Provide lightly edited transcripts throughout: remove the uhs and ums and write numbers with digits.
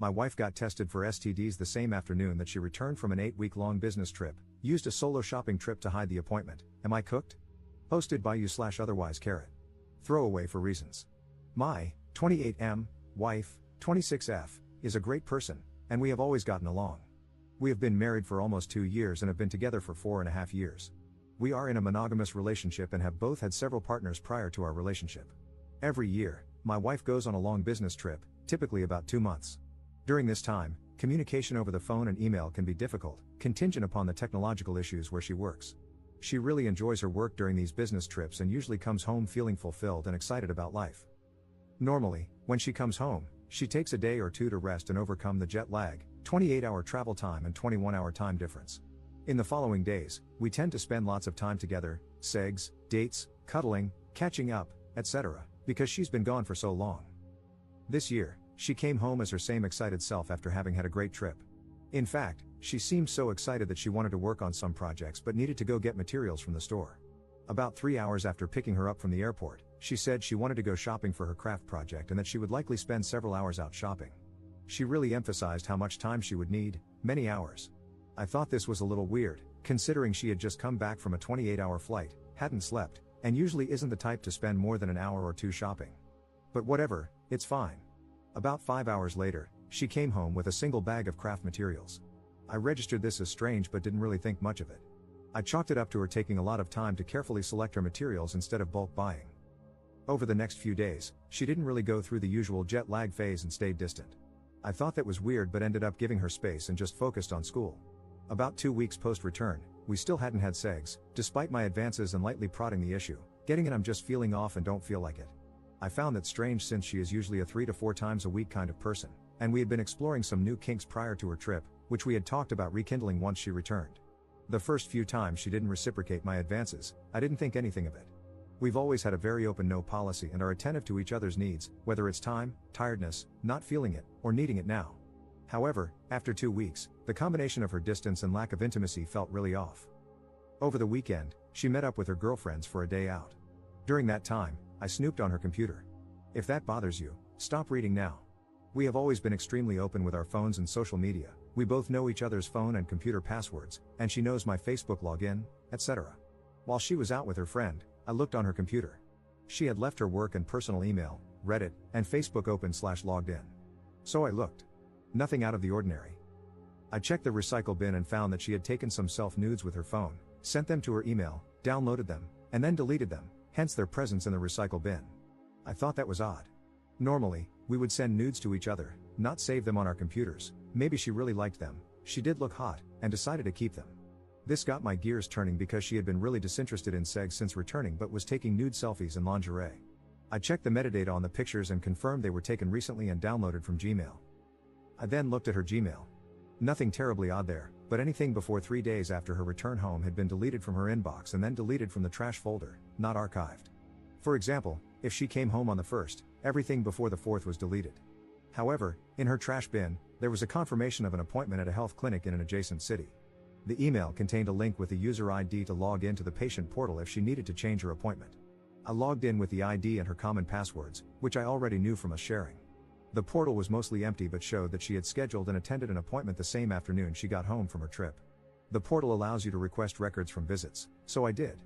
My wife got tested for STDs the same afternoon that she returned from an 8-week-long business trip, used a solo shopping trip to hide the appointment. Am I cooked? Posted by you/otherwise. Throwaway for reasons. My 28M wife, 26F, is a great person, and we have always gotten along. We have been married for almost 2 years and have been together for 4.5 years. We are in a monogamous relationship and have both had several partners prior to our relationship. Every year, my wife goes on a long business trip, typically about 2 months. During this time, communication over the phone and email can be difficult, contingent upon the technological issues where she works. She really enjoys her work during these business trips and usually comes home feeling fulfilled and excited about life. Normally, when she comes home, she takes a day or two to rest and overcome the jet lag, 28-hour travel time and 21-hour time difference. In the following days, we tend to spend lots of time together, segs, dates, cuddling, catching up, etc., because she's been gone for so long. This year, she came home as her same excited self after having had a great trip. In fact, she seemed so excited that she wanted to work on some projects but needed to go get materials from the store. About 3 hours after picking her up from the airport, she said she wanted to go shopping for her craft project and that she would likely spend several hours out shopping. She really emphasized how much time she would need, many hours. I thought this was a little weird, considering she had just come back from a 28-hour flight, hadn't slept, and usually isn't the type to spend more than an hour or two shopping. But whatever, it's fine. About 5 hours later, she came home with a single bag of craft materials. I registered this as strange but didn't really think much of it. I chalked it up to her taking a lot of time to carefully select her materials instead of bulk buying. Over the next few days, she didn't really go through the usual jet lag phase and stayed distant. I thought that was weird but ended up giving her space and just focused on school. About 2 weeks post-return, we still hadn't had sex, despite my advances and lightly prodding the issue, getting it I'm just feeling off and don't feel like it. I found that strange since she is usually a 3 to 4 times a week kind of person, and we had been exploring some new kinks prior to her trip, which we had talked about rekindling once she returned. The first few times she didn't reciprocate my advances, I didn't think anything of it. We've always had a very open no policy and are attentive to each other's needs, whether it's time, tiredness, not feeling it, or needing it now. However, after 2 weeks, the combination of her distance and lack of intimacy felt really off. Over the weekend, she met up with her girlfriends for a day out. During that time, I snooped on her computer. If that bothers you, stop reading now. We have always been extremely open with our phones and social media. We both know each other's phone and computer passwords, and she knows my Facebook login, etc. While she was out with her friend, I looked on her computer. She had left her work and personal email, Reddit, and Facebook open/logged in. So I looked. Nothing out of the ordinary. I checked the recycle bin and found that she had taken some self-nudes with her phone, sent them to her email, downloaded them, and then deleted them, hence their presence in the recycle bin. I thought that was odd. Normally, we would send nudes to each other, not save them on our computers. Maybe she really liked them, she did look hot, and decided to keep them. This got my gears turning because she had been really disinterested in sex since returning but was taking nude selfies in lingerie. I checked the metadata on the pictures and confirmed they were taken recently and downloaded from Gmail. I then looked at her Gmail. Nothing terribly odd there, but anything before 3 days after her return home had been deleted from her inbox and then deleted from the trash folder, not archived. For example, if she came home on the 1st, everything before the 4th was deleted. However, in her trash bin, there was a confirmation of an appointment at a health clinic in an adjacent city. The email contained a link with the user ID to log into the patient portal if she needed to change her appointment. I logged in with the ID and her common passwords, which I already knew from us sharing. The portal was mostly empty but showed that she had scheduled and attended an appointment the same afternoon she got home from her trip. The portal allows you to request records from visits, so I did.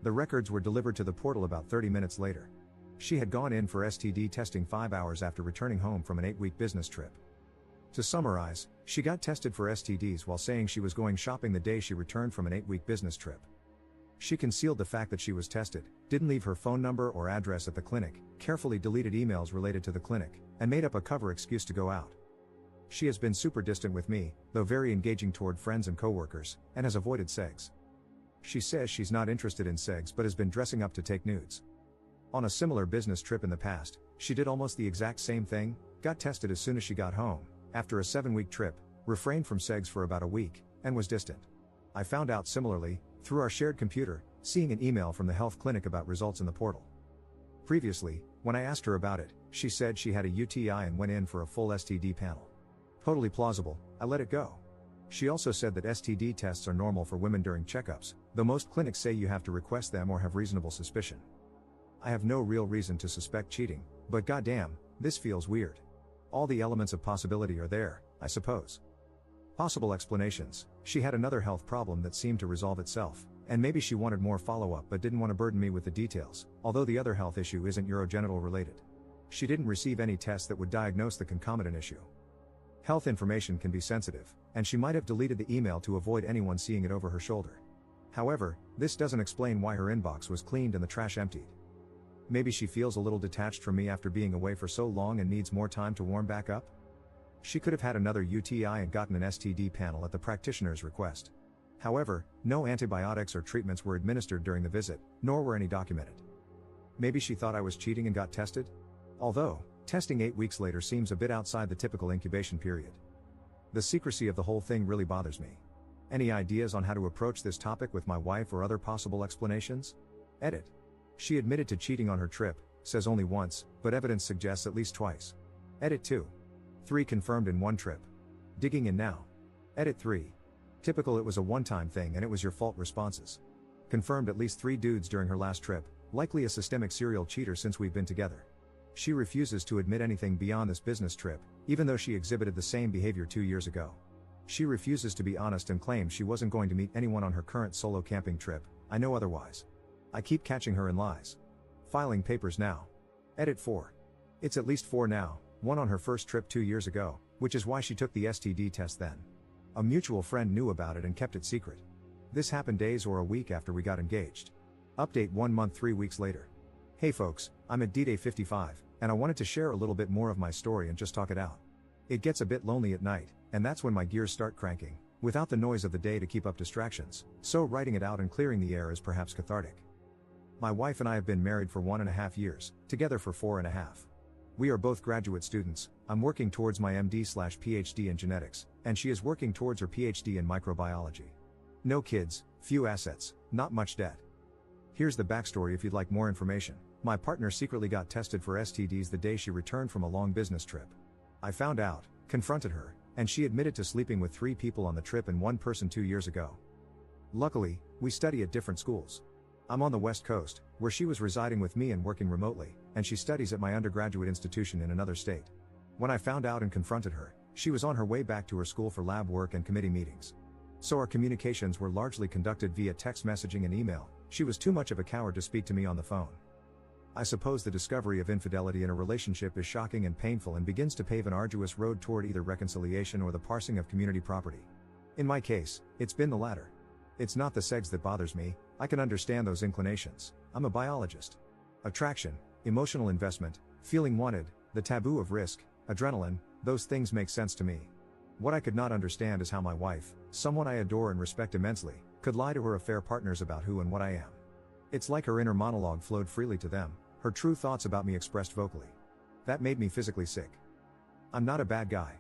The records were delivered to the portal about 30 minutes later. She had gone in for STD testing 5 hours after returning home from an 8-week business trip. To summarize, she got tested for STDs while saying she was going shopping the day she returned from an 8-week business trip. She concealed the fact that she was tested, didn't leave her phone number or address at the clinic, carefully deleted emails related to the clinic, and made up a cover excuse to go out. She has been super distant with me, though very engaging toward friends and coworkers, and has avoided sex. She says she's not interested in sex but has been dressing up to take nudes. On a similar business trip in the past, she did almost the exact same thing, got tested as soon as she got home, after a 7-week trip, refrained from sex for about a week, and was distant. I found out similarly, through our shared computer, seeing an email from the health clinic about results in the portal. Previously, when I asked her about it, she said she had a UTI and went in for a full STD panel. Totally plausible, I let it go. She also said that STD tests are normal for women during checkups, though most clinics say you have to request them or have reasonable suspicion. I have no real reason to suspect cheating, but goddamn, this feels weird. All the elements of possibility are there, I suppose. Possible explanations: she had another health problem that seemed to resolve itself, and maybe she wanted more follow-up but didn't want to burden me with the details, although the other health issue isn't urogenital related. She didn't receive any tests that would diagnose the concomitant issue. Health information can be sensitive, and she might have deleted the email to avoid anyone seeing it over her shoulder. However, this doesn't explain why her inbox was cleaned and the trash emptied. Maybe she feels a little detached from me after being away for so long and needs more time to warm back up? She could have had another UTI and gotten an STD panel at the practitioner's request. However, no antibiotics or treatments were administered during the visit, nor were any documented. Maybe she thought I was cheating and got tested? Although, testing 8 weeks later seems a bit outside the typical incubation period. The secrecy of the whole thing really bothers me. Any ideas on how to approach this topic with my wife or other possible explanations? Edit. She admitted to cheating on her trip, says only once, but evidence suggests at least twice. Edit 2. 3 confirmed in one trip. Digging in now. Edit 3. Typical, it was a one-time thing and it was your fault responses. Confirmed at least 3 dudes during her last trip, likely a systemic serial cheater since we've been together. She refuses to admit anything beyond this business trip, even though she exhibited the same behavior 2 years ago. She refuses to be honest and claims she wasn't going to meet anyone on her current solo camping trip. I know otherwise. I keep catching her in lies. Filing papers now. Edit 4. It's at least 4 now, 1 on her first trip 2 years ago, which is why she took the STD test then. A mutual friend knew about it and kept it secret. This happened days or a week after we got engaged. Update 1 month 3 weeks later. Hey folks, I'm at D-Day 55, and I wanted to share a little bit more of my story and just talk it out. It gets a bit lonely at night, and that's when my gears start cranking, without the noise of the day to keep up distractions, so writing it out and clearing the air is perhaps cathartic. My wife and I have been married for 1.5 years, together for 4.5. We are both graduate students. I'm working towards my MD/PhD in genetics, and she is working towards her PhD in microbiology. No kids, few assets, not much debt. Here's the backstory if you'd like more information. My partner secretly got tested for STDs the day she returned from a long business trip. I found out, confronted her, and she admitted to sleeping with 3 people on the trip and 1 person 2 years ago. Luckily, we study at different schools. I'm on the West Coast, where she was residing with me and working remotely, and she studies at my undergraduate institution in another state. When I found out and confronted her, she was on her way back to her school for lab work and committee meetings. So our communications were largely conducted via text messaging and email. She was too much of a coward to speak to me on the phone. I suppose the discovery of infidelity in a relationship is shocking and painful and begins to pave an arduous road toward either reconciliation or the parsing of community property. In my case, it's been the latter. It's not the sex that bothers me. I can understand those inclinations. I'm a biologist. Attraction, emotional investment, feeling wanted, the taboo of risk, adrenaline, those things make sense to me. What I could not understand is how my wife, someone I adore and respect immensely, could lie to her affair partners about who and what I am. It's like her inner monologue flowed freely to them, her true thoughts about me expressed vocally. That made me physically sick. I'm not a bad guy.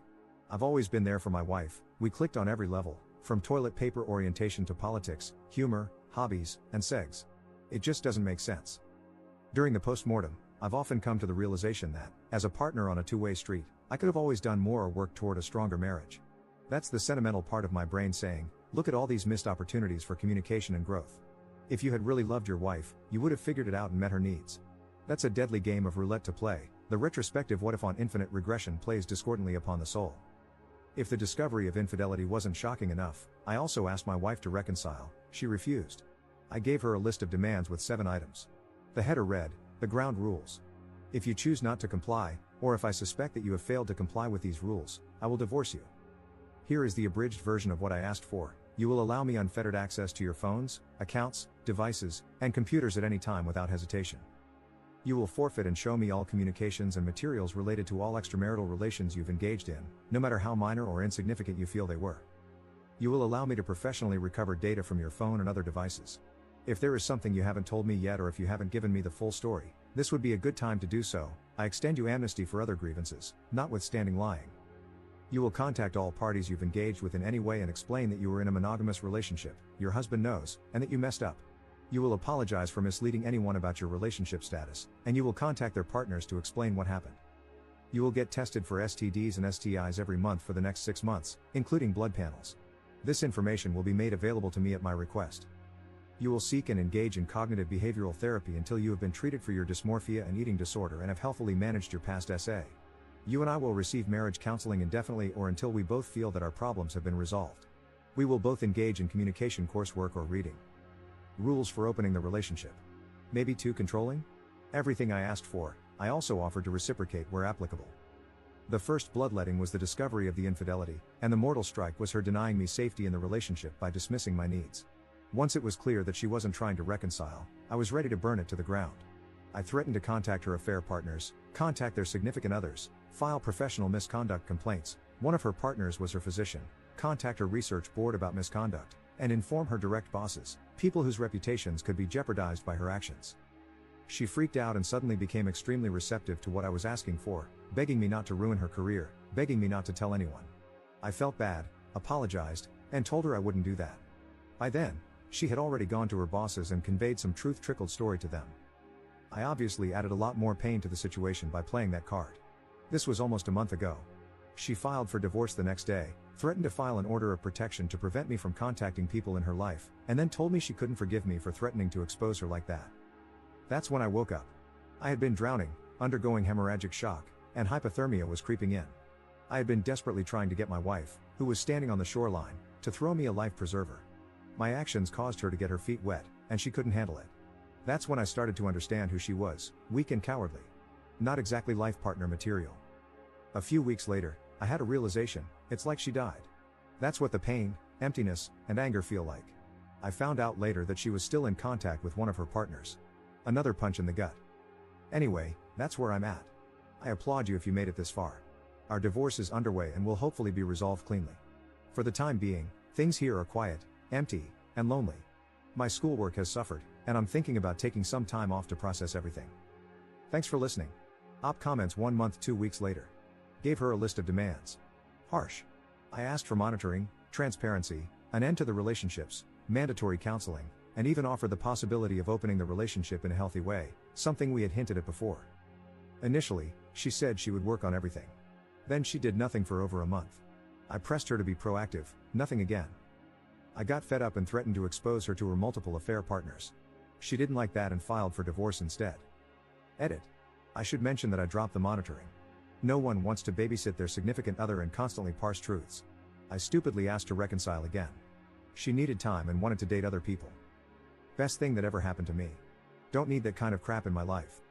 I've always been there for my wife. We clicked on every level, from toilet paper orientation to politics, humor, hobbies, and sex. It just doesn't make sense. During the postmortem, I've often come to the realization that, as a partner on a two-way street, I could have always done more or worked toward a stronger marriage. That's the sentimental part of my brain saying, look at all these missed opportunities for communication and growth. If you had really loved your wife, you would have figured it out and met her needs. That's a deadly game of roulette to play. The retrospective what if on infinite regression plays discordantly upon the soul. If the discovery of infidelity wasn't shocking enough, I also asked my wife to reconcile. She refused. I gave her a list of demands with 7 items. The header read, the ground rules. If you choose not to comply, or if I suspect that you have failed to comply with these rules, I will divorce you. Here is the abridged version of what I asked for. You will allow me unfettered access to your phones, accounts, devices, and computers at any time without hesitation. You will forfeit and show me all communications and materials related to all extramarital relations you've engaged in, no matter how minor or insignificant you feel they were. You will allow me to professionally recover data from your phone and other devices. If there is something you haven't told me yet or if you haven't given me the full story, this would be a good time to do so. I extend you amnesty for other grievances, notwithstanding lying. You will contact all parties you've engaged with in any way and explain that you were in a monogamous relationship, your husband knows, and that you messed up. You will apologize for misleading anyone about your relationship status, and you will contact their partners to explain what happened. You will get tested for STDs and STIs every month for the next 6 months, including blood panels. This information will be made available to me at my request. You will seek and engage in cognitive behavioral therapy until you have been treated for your dysmorphia and eating disorder and have healthily managed your past SA. You and I will receive marriage counseling indefinitely or until we both feel that our problems have been resolved. We will both engage in communication coursework or reading. Rules for opening the relationship. Maybe too controlling? Everything I asked for, I also offered to reciprocate where applicable. The first bloodletting was the discovery of the infidelity, and the mortal strike was her denying me safety in the relationship by dismissing my needs. Once it was clear that she wasn't trying to reconcile, I was ready to burn it to the ground. I threatened to contact her affair partners, contact their significant others, file professional misconduct complaints, one of her partners was her physician, contact her research board about misconduct, and inform her direct bosses, people whose reputations could be jeopardized by her actions. She freaked out and suddenly became extremely receptive to what I was asking for, begging me not to ruin her career, begging me not to tell anyone. I felt bad, apologized, and told her I wouldn't do that. By then, she had already gone to her bosses and conveyed some truth-trickled story to them. I obviously added a lot more pain to the situation by playing that card. This was almost a month ago. She filed for divorce the next day, threatened to file an order of protection to prevent me from contacting people in her life, and then told me she couldn't forgive me for threatening to expose her like that. That's when I woke up. I had been drowning, undergoing hemorrhagic shock, and hypothermia was creeping in. I had been desperately trying to get my wife, who was standing on the shoreline, to throw me a life preserver. My actions caused her to get her feet wet, and she couldn't handle it. That's when I started to understand who she was, weak and cowardly. Not exactly life partner material. A few weeks later, I had a realization, it's like she died. That's what the pain, emptiness, and anger feel like. I found out later that she was still in contact with one of her partners. Another punch in the gut. Anyway, that's where I'm at. I applaud you if you made it this far. Our divorce is underway and will hopefully be resolved cleanly. For the time being, things here are quiet, empty, and lonely. My schoolwork has suffered, and I'm thinking about taking some time off to process everything. Thanks for listening. Op comments 1 month 2 weeks later. Gave her a list of demands. Harsh. I asked for monitoring, transparency, an end to the relationships, mandatory counseling, and even offered the possibility of opening the relationship in a healthy way, something we had hinted at before. Initially, she said she would work on everything. Then she did nothing for over a month. I pressed her to be proactive, nothing again. I got fed up and threatened to expose her to her multiple affair partners. She didn't like that and filed for divorce instead. Edit. I should mention that I dropped the monitoring. No one wants to babysit their significant other and constantly parse truths. I stupidly asked to reconcile again. She needed time and wanted to date other people. Best thing that ever happened to me. Don't need that kind of crap in my life.